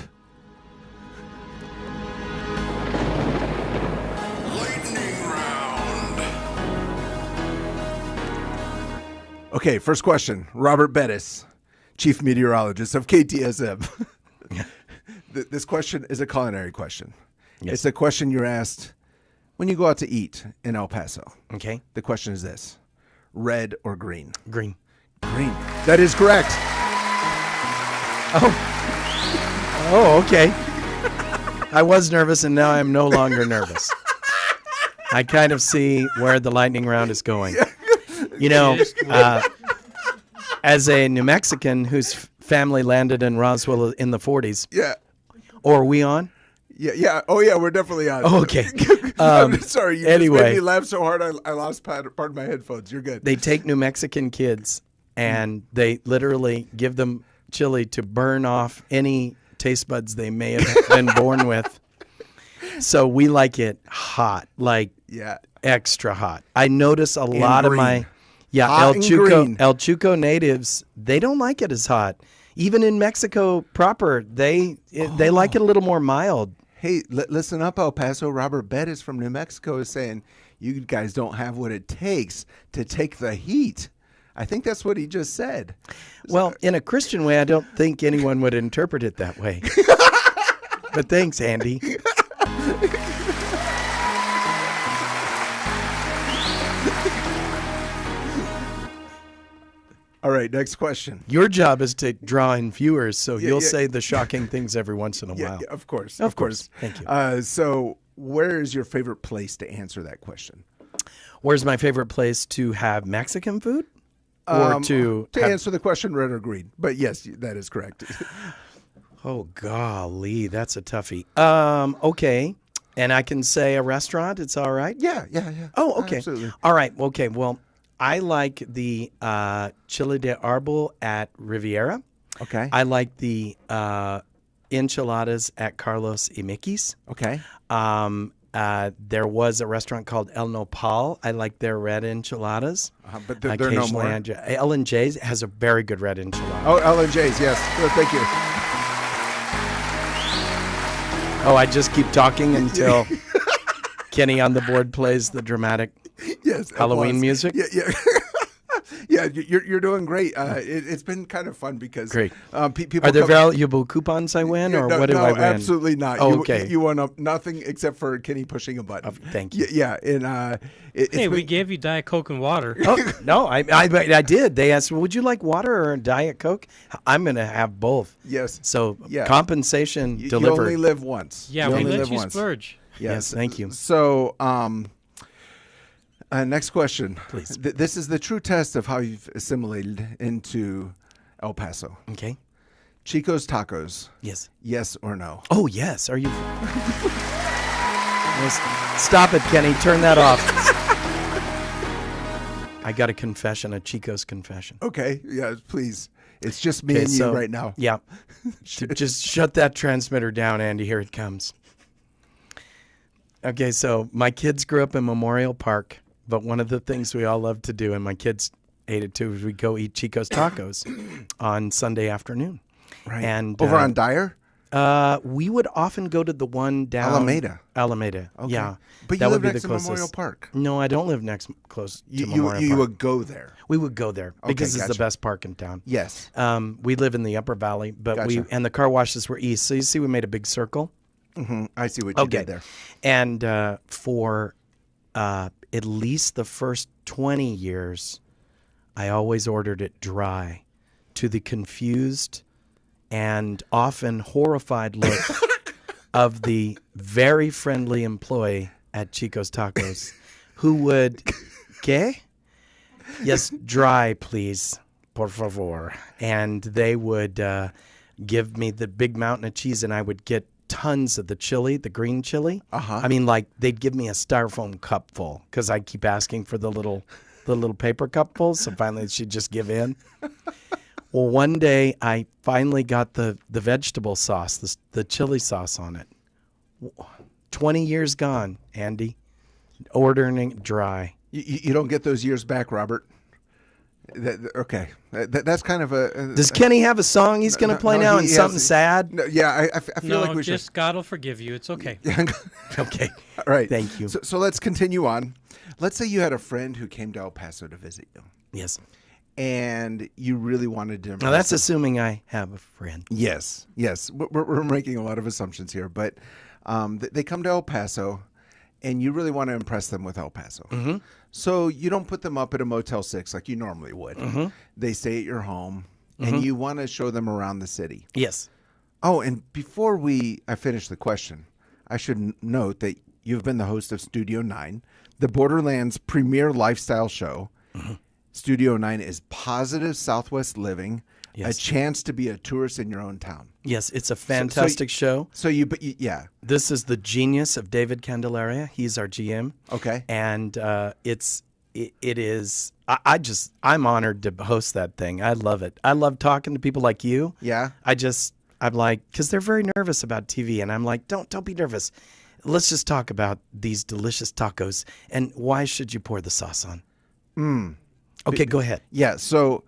Lightning round. Okay, first question. Robert Bettis, Chief Meteorologist of KTSM. This question is a culinary question. Yes. It's a question you're asked when you go out to eat in El Paso. Okay. The question is this: red or green? Green. Green. That is correct. Oh, okay. I was nervous, and now I'm no longer nervous. I kind of see where the lightning round is going. You know, as a New Mexican whose family landed in Roswell in the 40s. Yeah. Or are we on? Yeah. Oh, yeah, we're definitely on. Oh, okay. I'm sorry. You just anyway. made me laugh so hard I lost part of my headphones. You're good. They take New Mexican kids and they literally give them chili to burn off any taste buds they may have been born with. So we like it hot, like extra hot. I notice a lot of my Hot and green. El Chuco natives, they don't like it as hot. Even in Mexico proper, they like it a little more mild. Hey, listen up, El Paso. Robert Bettis from New Mexico is saying you guys don't have what it takes to take the heat. I think that's what he just said. Well, in a Christian way, I don't think anyone would interpret it that way. But thanks, Andy. All right, next question. Your job is to draw in viewers, so you'll say the shocking things every once in a while. Yeah, of course. Of course. Thank you. So where is your favorite place to answer that question? Where's my favorite place to have Mexican food? Or to answer the question, red or green. But yes, that is correct. Oh, golly, that's a toughie. Okay. And I can say a restaurant, it's all right? Yeah. Oh, okay. Absolutely. All right. Okay. Well, I like the chile de árbol at Riviera. Okay. I like the enchiladas at Carlos y Mickey's. Okay. There was a restaurant called El Nopal. I like their red enchiladas. But they're no more. Ellen J's has a very good red enchilada. Oh, Ellen J's, yes. Thank you. Oh, I just keep talking until Kenny on the board plays the dramatic Halloween music. Yeah. Yeah, you're doing great. It's been kind of fun because great. People are there valuable coupons I win, or what do I win? No, absolutely not. Oh, okay. You won up nothing except for Kenny pushing a button. Thank you. Yeah, and hey, we gave you Diet Coke and water. Oh no, I did. They asked, "Would you like water or Diet Coke?" I'm going to have both. Yes. So compensation delivered. You only live once. Yeah, we let you splurge. Yes, thank you. So, next question. Please. This is the true test of how you've assimilated into El Paso. Okay. Chico's Tacos. Yes. Yes or no? Oh, yes. Are you? Stop it, Kenny. Turn that off. I got a confession, a Chico's confession. Okay. Yeah, please. It's just me and you right now. Yeah. Just shut that transmitter down, Andy. Here it comes. Okay, so my kids grew up in Memorial Park, but one of the things we all love to do, and my kids ate it too, is we go eat Chico's Tacos on Sunday afternoon. Right. And over on Dyer? We would often go to the one down Alameda. Okay. Yeah. But that you would live be next the to closest. Memorial Park. No, I don't live close to Memorial Park. You would go there. We would go there because it's the best park in town. Yes. We live in the Upper Valley, but and the car washes were east. So you see, we made a big circle. Mm-hmm. I see what you did there. And for at least the first 20 years, I always ordered it dry, to the confused and often horrified look of the very friendly employee at Chico's Tacos, who would, ¿qué? Yes, dry, please, por favor. And they would give me the big mountain of cheese, and I would get tons of the chili, the green chili. I mean, like, they'd give me a styrofoam cup full because I keep asking for the little paper cupfuls. So finally, she'd just give in. Well, one day I finally got the vegetable sauce, the chili sauce on it. 20 years gone, Andy. Ordering it dry. You don't get those years back, Robert. Okay, that's kind of a. Does Kenny have a song he's going to play now and something sad? No, yeah, I feel like we should. Just God will forgive you. It's okay. Okay. All right. Thank you. So let's continue on. Let's say you had a friend who came to El Paso to visit you. Yes. And you really wanted to. Now that's assuming I have a friend. Yes. We're making a lot of assumptions here, but they come to El Paso, and you really want to impress them with El Paso. Mm-hmm. So you don't put them up at a Motel 6 like you normally would. Mm-hmm. They stay at your home, and you want to show them around the city. Yes. Oh, and before I finish the question, I should note that you've been the host of Studio 9, the Borderlands' premier lifestyle show. Mm-hmm. Studio 9 is positive Southwest living, a chance to be a tourist in your own town. Yes, it's a fantastic show. Yeah. This is the genius of David Candelaria. He's our GM. Okay. And it is. I'm honored to host that thing. I love it. I love talking to people like you. Yeah. I'm like, because they're very nervous about TV, and I'm like, don't be nervous. Let's just talk about these delicious tacos and why should you pour the sauce on? Okay, go ahead. Yeah. So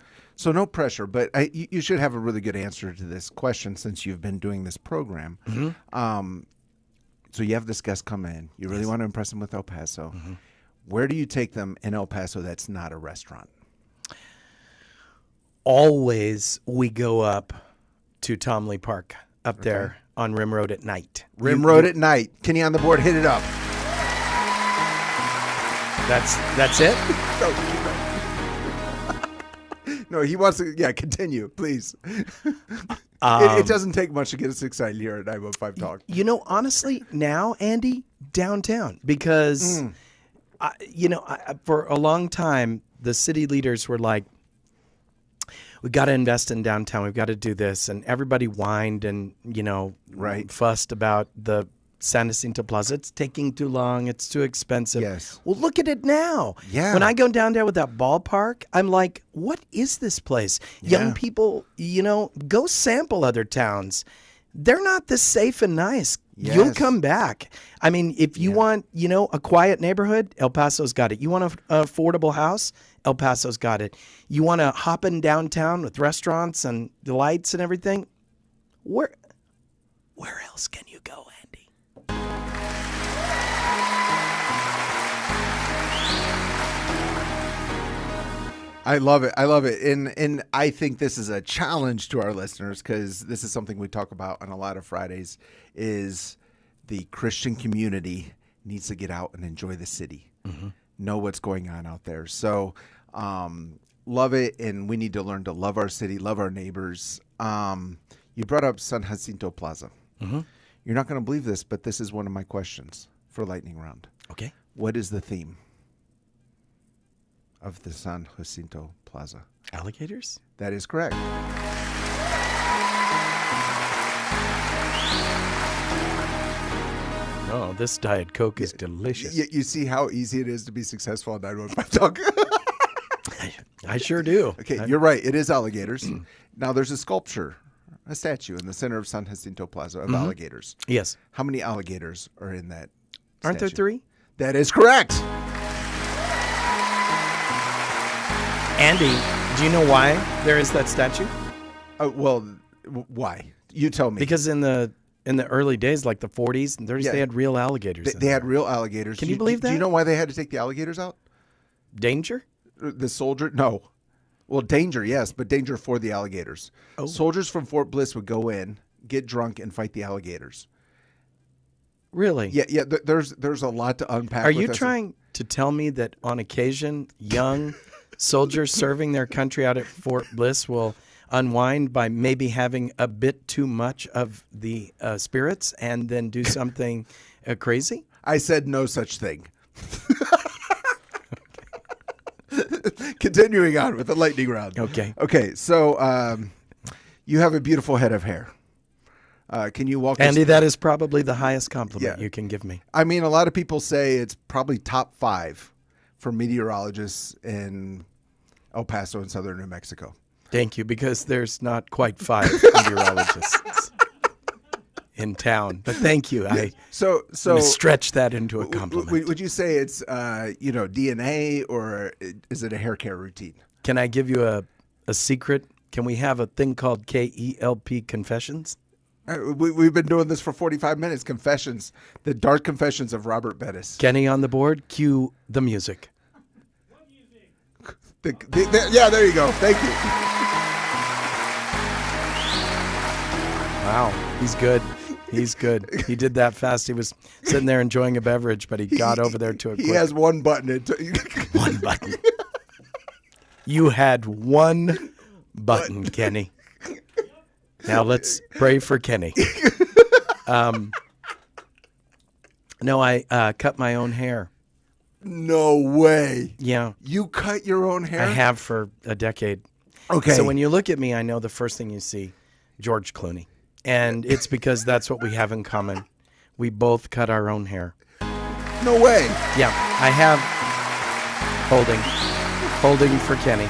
no pressure, but you should have a really good answer to this question since you've been doing this program. Mm-hmm. So you have this guest come in. You really want to impress them with El Paso. Mm-hmm. Where do you take them in El Paso that's not a restaurant? Always we go up to Tom Lee Park up there on Rim Road at night. Road at night. Kenny on the board, hit it up. That's it? No, he wants to. Yeah, continue, please. It doesn't take much to get us excited here at 915 Talk. You know, honestly, now, Andy, downtown, because, for a long time, the city leaders were like, we got to invest in downtown. We've got to do this. And everybody whined and, fussed about the San Jacinto Plaza. It's taking too long. It's too expensive. Yes. Well, look at it now. Yeah. When I go down there with that ballpark, I'm like, what is this place? Yeah. Young people, go sample other towns. They're not this safe and nice. Yes. You'll come back. I mean, if you want, a quiet neighborhood, El Paso's got it. You want an affordable house, El Paso's got it. You want to hop in downtown with restaurants and the lights and everything? Where else can you go, Andy? I love it. I love it. And I think this is a challenge to our listeners, because this is something we talk about on a lot of Fridays, is the Christian community needs to get out and enjoy the city, know what's going on out there. So love it, and we need to learn to love our city, love our neighbors. You brought up San Jacinto Plaza. You're not going to believe this, but this is one of my questions for Lightning Round. Okay. What is the theme of the San Jacinto Plaza? Alligators? That is correct. Oh, this Diet Coke is delicious. You see how easy it is to be successful on 915 Talk? I sure do. Okay, you're right. It is alligators. Now, there's a sculpture, a statue in the center of San Jacinto Plaza of alligators. Yes. How many alligators are in that Aren't there statue? 3? That is correct. Andy, do you know why there is that statue? Well, why? You tell me. Because in the early days, like the 40s and 30s, they had real alligators. They had real alligators. Can you believe that? Do you know why they had to take the alligators out? Danger? The soldier? No. Well, danger, yes, but danger for the alligators. Oh. Soldiers from Fort Bliss would go in, get drunk, and fight the alligators. Really? Yeah. There's a lot to unpack. Are with you this. trying to tell me that on occasion, young soldiers serving their country out at Fort Bliss will unwind by maybe having a bit too much of the spirits and then do something crazy? I said no such thing. Continuing on with the lightning round. Okay. Okay. So you have a beautiful head of hair. Can you walk Andy, us? that is probably the highest compliment Yeah. you can give me. I mean, a lot of people say it's probably top 5 for meteorologists in El Paso and southern New Mexico. Thank you, because there's not quite 5 meteorologists in town. But thank you. I So stretch that into a compliment. would you say it's DNA, or is it a hair care routine? Can I give you a secret? Can we have a thing called KELP Confessions? We've been doing this for 45 minutes. Confessions, the dark confessions of Robert Bettis. Kenny on the board. Cue the music. Yeah, there you go. Thank you. Wow, he's good. He's good. He did that fast. He was sitting there enjoying a beverage, but he got over there to it quick. He has one button. One button. You had one button, Kenny. Now let's pray for Kenny. No, I cut my own hair. No way. Yeah. You cut your own hair? I have for a decade. Okay. So when you look at me, I know the first thing you see, George Clooney. And it's because that's what we have in common. We both cut our own hair. No way. Yeah, I have holding for Kenny.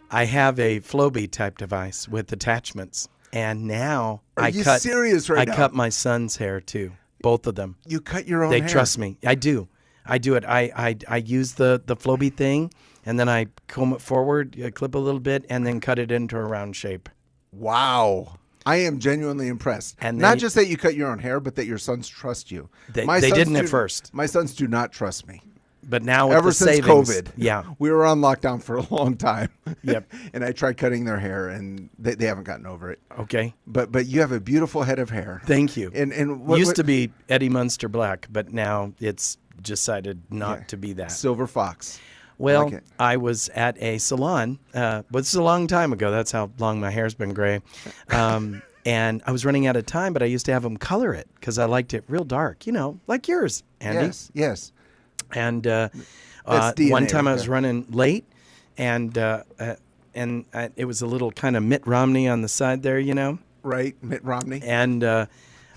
I have a Flowbee type device with attachments, and now Are you serious right now? I cut my son's hair too, both of them. You cut your own They hair? trust me. I do it. I use the Flowbee thing, and then I comb it forward, clip a little bit, and then cut it into a round shape. Wow. I am genuinely impressed. And not then- just that you cut your own hair, but that your sons trust you. They My sons didn't at do- first. My sons do not trust me. But now with Ever the since savings, COVID. yeah. We were on lockdown for a long time. Yep. And I tried cutting their hair, and they haven't gotten over it. Okay. But you have a beautiful head of hair. Thank you. And Used to be Eddie Munster Black, but now it's decided not to be that. Silver Fox. Well, like it. I was at a salon. This is a long time ago. That's how long my hair's been gray. And I was running out of time, but I used to have them color it because I liked it real dark, like yours, Andy. Yes. And DNA one time right I was there. running late, and it was a little kind of Mitt Romney on the side there, Right, Mitt Romney. And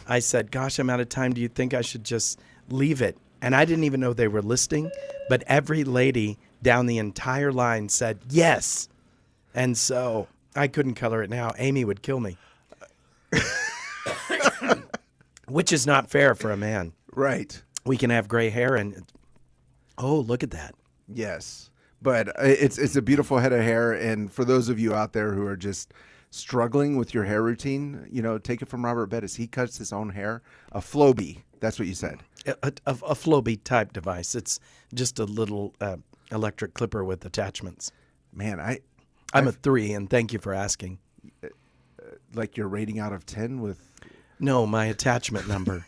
I said, gosh, I'm out of time. Do you think I should just leave it? And I didn't even know they were listening, but every lady down the entire line said yes. And so I couldn't color it now. Amy would kill me. Which is not fair for a man. Right. We can have gray hair and, oh, look at that. Yes. But it's a beautiful head of hair. And for those of you out there who are just struggling with your hair routine, take it from Robert Bettis. He cuts his own hair. A Flowbee. That's what you said. A Flowbee type device. It's just a little electric clipper with attachments. Man, I'm a 3, and thank you for asking. Like your rating out of 10 with... No, my attachment number.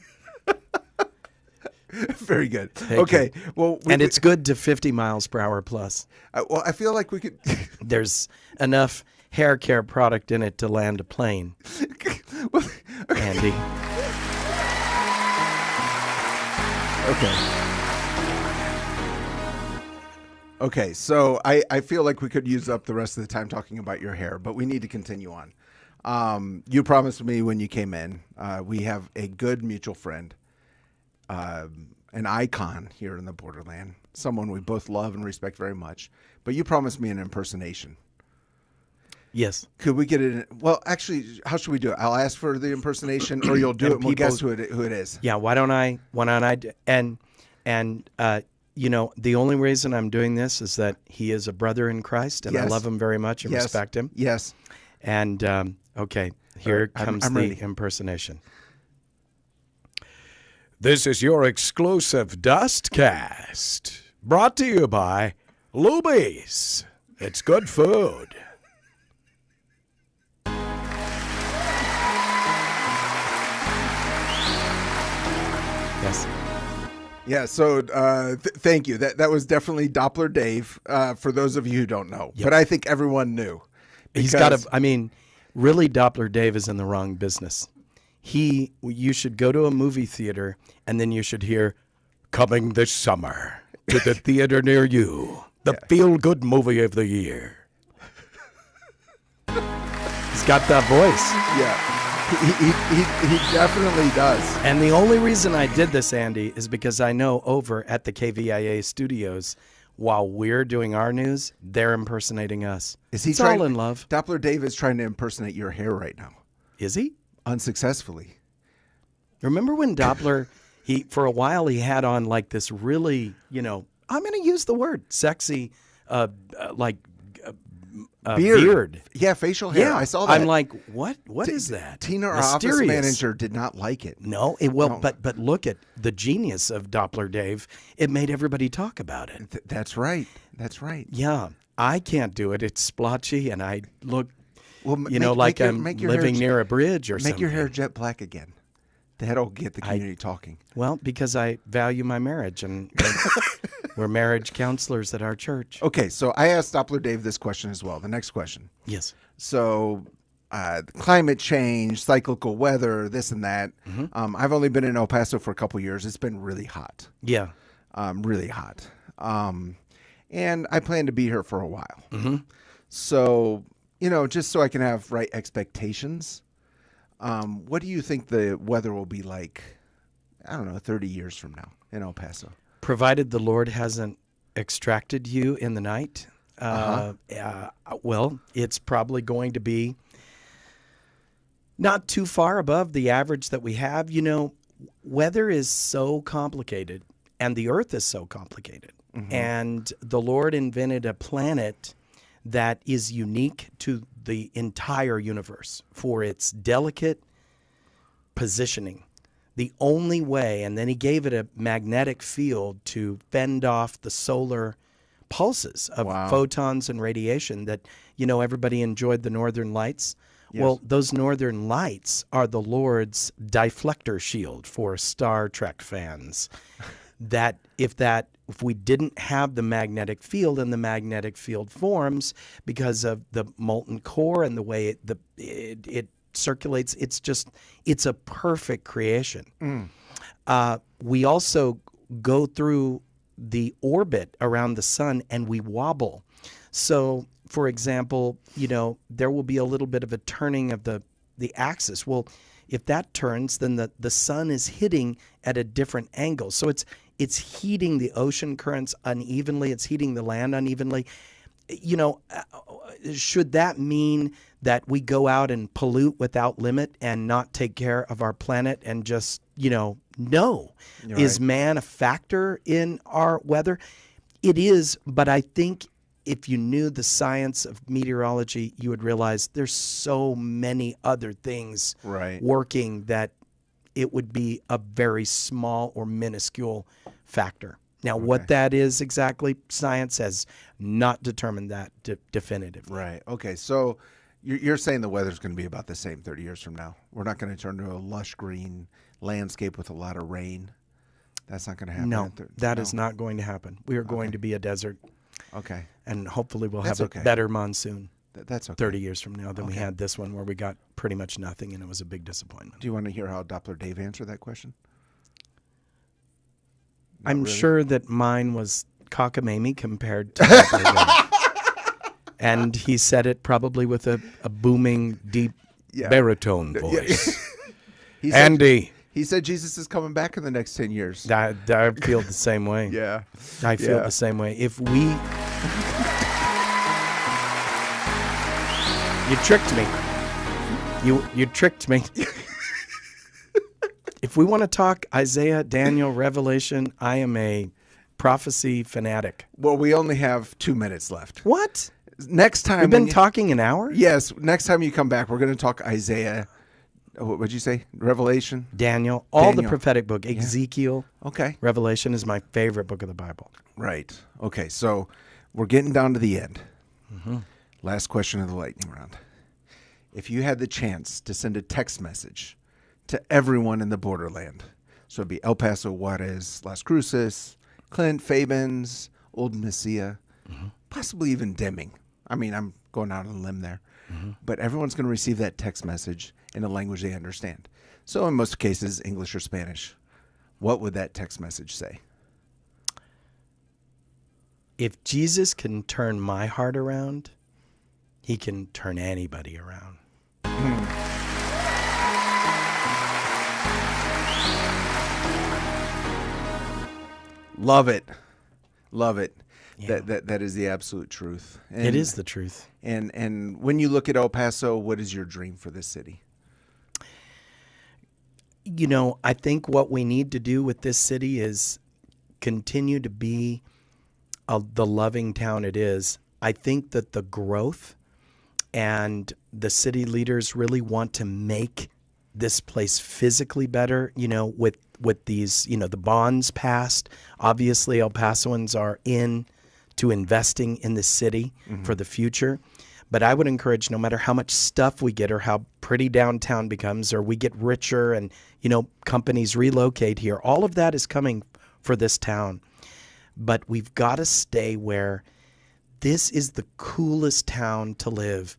Very good. Thank okay. you. Well, and it's good to 50 miles per hour plus. Well, I feel like we could... There's enough hair care product in it to land a plane. Well, okay. Andy. Okay, so I feel like we could use up the rest of the time talking about your hair, but we need to continue on. You promised me when you came in, we have a good mutual friend, an icon here in the borderland, someone we both love and respect very much, but you promised me an impersonation. Yes. Could we get it in? Well, actually, how should we do it? I'll ask for the impersonation, or you'll do it and we'll guess who it is. Yeah, why don't I the only reason I'm doing this is that he is a brother in Christ, and I love him very much and respect him. Yes. And, okay, here comes I'm the ready. impersonation. This is your exclusive Dustcast, brought to you by Luby's. It's good food. Yes. Yeah, so thank you. That was definitely Doppler Dave, for those of you who don't know. Yep. But I think everyone knew. He's got really Doppler Dave is in the wrong business. You should go to a movie theater and then you should hear, coming this summer to the theater near you, the feel-good movie of the year. He's got that voice. Yeah. He definitely does. And the only reason I did this, Andy, is because I know over at the KVIA studios, while we're doing our news, they're impersonating us. It's all in love. Doppler Dave is trying to impersonate your hair right now. Is he? Unsuccessfully. Remember when Doppler, for a while he had on like this really, I'm going to use the word, sexy, beard. Yeah, facial hair. Yeah, I saw that. I'm like, what is that? Tina, our Mysterious. office manager, did not like it. No, but look at the genius of Doppler Dave. It made everybody talk about it. That's right. That's right. Yeah, I can't do it. It's splotchy, and I look, I'm your living near a bridge or something. Make your hair jet black again. That'll get the community talking. Well, because I value my marriage, and we're marriage counselors at our church. Okay, so I asked Doppler Dave this question as well. The next question. Yes. So, climate change, cyclical weather, this and that. Mm-hmm. I've only been in El Paso for a couple years. It's been really hot. Yeah. Really hot. And I plan to be here for a while. Mm-hmm. So, just so I can have right expectations, what do you think the weather will be like, 30 years from now in El Paso? Provided the Lord hasn't extracted you in the night, well, it's probably going to be not too far above the average that we have. Weather is so complicated, and the earth is so complicated. Mm-hmm. And the Lord invented a planet that is unique to the entire universe for its delicate positioning. The only way, and then he gave it a magnetic field to fend off the solar pulses of photons and radiation that, everybody enjoyed the northern lights. Yes. Well, those northern lights are the Lord's deflector shield for Star Trek fans. That if we didn't have the magnetic field, and the magnetic field forms because of the molten core and the way it circulates, it's a perfect creation. We also go through the orbit around the sun and we wobble. So, for example, there will be a little bit of a turning of the axis. Well, If that turns, then the sun is hitting at a different angle. So it's heating the ocean currents unevenly. It's heating the land unevenly. Should that mean that we go out and pollute without limit and not take care of our planet and just, no? You're Is right. man a factor in our weather? It is, but I think if you knew the science of meteorology, you would realize there's so many other things Right. working that it would be a very small or minuscule factor. Now, what that is exactly, science has not determined that definitively. Right. Okay. So you're saying the weather's going to be about the same 30 years from now. We're not going to turn to a lush green landscape with a lot of rain. That's not going to happen. No, that is not going to happen. We are going to be a desert, Okay. and hopefully we'll That's have okay. a better monsoon That's okay. 30 years from now than we had this one where we got pretty much nothing, and it was a big disappointment. Do you want to hear how Doppler Dave answered that question? I'm really? sure that mine was cockamamie compared to Doppler Dave. And he said it probably with a booming, deep baritone voice. He said, Andy, he said Jesus is coming back in the next 10 years. I feel the same way. Yeah. I feel Yeah. the same way. If we... You tricked me. You tricked me. If we want to talk Isaiah, Daniel, Revelation, I am a prophecy fanatic. Well, we only have 2 minutes left. What? Next time. We've been talking an hour? Yes. Next time you come back, we're going to talk Isaiah. What would you say? Revelation? Daniel, all the Daniel. prophetic book, Ezekiel, Okay. Revelation is my favorite book of the Bible. Right. Okay. So we're getting down to the end. Last question of the lightning round. If you had the chance to send a text message to everyone in the borderland, so it'd be El Paso, Juarez, Las Cruces, Clint, Fabens, Old Mesilla, possibly even Deming. I mean, I'm going out on a limb there. But everyone's going to receive that text message in a language they understand. So in most cases, English or Spanish. What would that text message say? If Jesus can turn my heart around, he can turn anybody around. Love it. Love it. Yeah. That is the absolute truth. And, It is the truth. And when you look at El Paso, what is your dream for this city? I think what we need to do with this city is continue to be the loving town it is. I think that the growth and the city leaders really want to make this place physically better, with these, the bonds passed. Obviously, El Pasoans are in to investing in the city for the future. But I would encourage, no matter how much stuff we get or how pretty downtown becomes, or we get richer and, companies relocate here, all of that is coming for this town. But we've got to stay where this is the coolest town to live.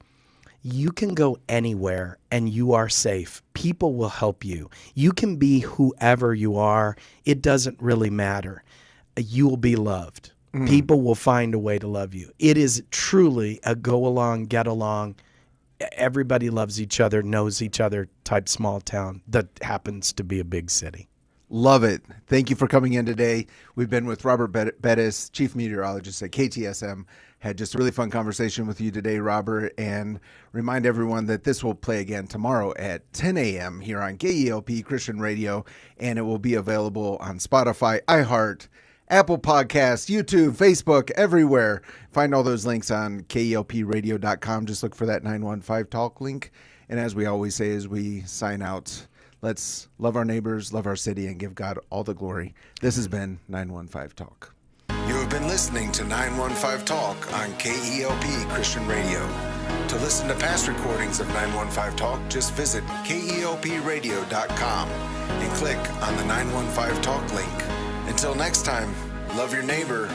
You can go anywhere and you are safe. People will help you. You can be whoever you are. It doesn't really matter. You will be loved. People will find a way to love you. It is truly a go along, get along. Everybody loves each other, knows each other type small town that happens to be a big city. Love it. Thank you for coming in today. We've been with Robert Bettis, Chief Meteorologist at KTSM. Had just a really fun conversation with you today, Robert, and remind everyone that this will play again tomorrow at 10 a.m. here on KELP Christian Radio, and it will be available on Spotify, iHeart, Apple Podcasts, YouTube, Facebook, everywhere. Find all those links on KELPradio.com. Just look for that 915 Talk link. And as we always say as we sign out, let's love our neighbors, love our city, and give God all the glory. This has been 915 Talk. You have been listening to 915 Talk on KELP Christian Radio. To listen to past recordings of 915 Talk, just visit KELPradio.com and click on the 915 Talk link. Until next time, love your neighbor,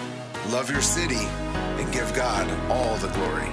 love your city, and give God all the glory.